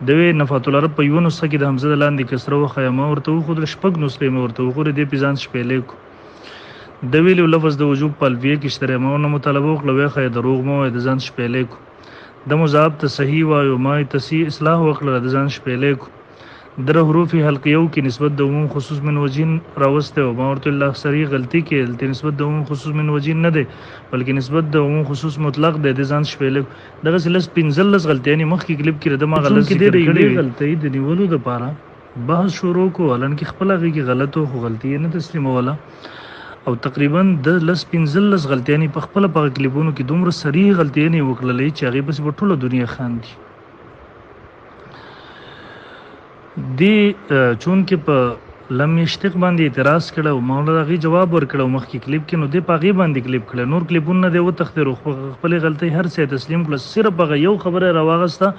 د وی نفات العرب په یو نسخه کې د حمزه د لاندې کسره وخیا ما ورته وخود شپږ نسخې مې ورته وخورې دې پیزان شپېلې کو د ویلو لفظ د وجوب په الفیه کې اشتره ما نه مطالبه وکړه وی خیا دروغ مو د ځان شپېلې کو د مضاف ته صحیح وایو ما تصحیح اصلاح وکړه د ځان شپېلې کو در حروف حلقیو کې نسبت د عموم خصوص من وجین راوسته او ما ورته الله سری غلطی کې دلته نسبت د عموم خصوص من وجین نه دی بلکې نسبت د عموم خصوص مطلق دی د ځان شپېلې دغه سلس 15 غلطیانی مخکې کلیپ کې د ما غلط ذکر کړی غلطی د نیولو د پاره بحث شروع کو ولن کې خپل غي کې غلطو خو غلطی نه تسلیموله او تقریبا د لس 15 غلطیانی په خپل په کلیپونو کې دومره سری غلطیانی وکړلې چې هغه بس په ټوله دنیا خاندي دی چون کې په لم یشتق باندې اعتراض کړه او مولا غي جواب ورکړه مخکې کلیپ کې نو دی پاغي باندې کلیپ کړه نور کلیپونه دی و تخدیر خپل غلطي هر څه تسلیم کړه صرف هغه یو خبره راوغسته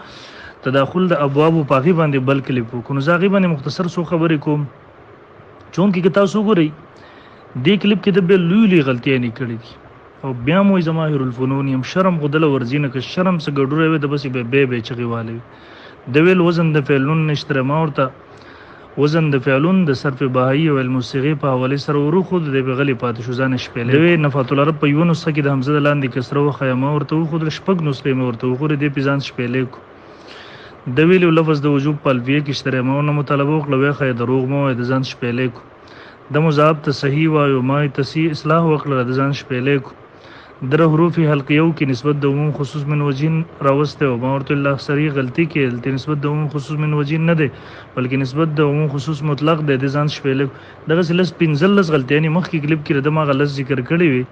تداخل د ابواب پاغي باندې بل کلیپ کو نو زاغي باندې مختصر سو خبرې کوم چون کې تاسو ګورئ دی کلیپ کې د بل لوی غلطي نه کړې او بیا مو ظواهر الفنون يم شرم غدل ورزینه ک شرم څخه ګډوره وي د بس به چغيواله د ویل وزن د فعلون نشتره ما ورته وزن د فعلون د صرف بهایی او الموسیقي په حواله سره ورو خود د بغلی پاتې شو ځان شپېلې د وی نفات العرب په یو نسخه کې د حمزه د لاندې کسره وخیا ما ورته خود شپږ نسخې مې ورته وخورې دې پیزان شپېلې کو د ویلو لفظ د وجوب په الفیه کې اشتره ما نه مطالبه وکړه وی خیا دروغ مو د ځان شپېلې کو د مضاف ته صحیح وایو ما تصحیح اصلاح وکړه د ځان شپېلې کو در حروف حلقیو کې نسبت د عموم خصوص من وجین راوسته او ما ورته الله سری غلطی کې دلته نسبت د عموم خصوص من وجین نه دی بلکې نسبت د عموم خصوص مطلق دی د ځان شپېلې دغه سلس 15 غلطیانی مخکې کلیپ کې د ما غلط ذکر کړی وي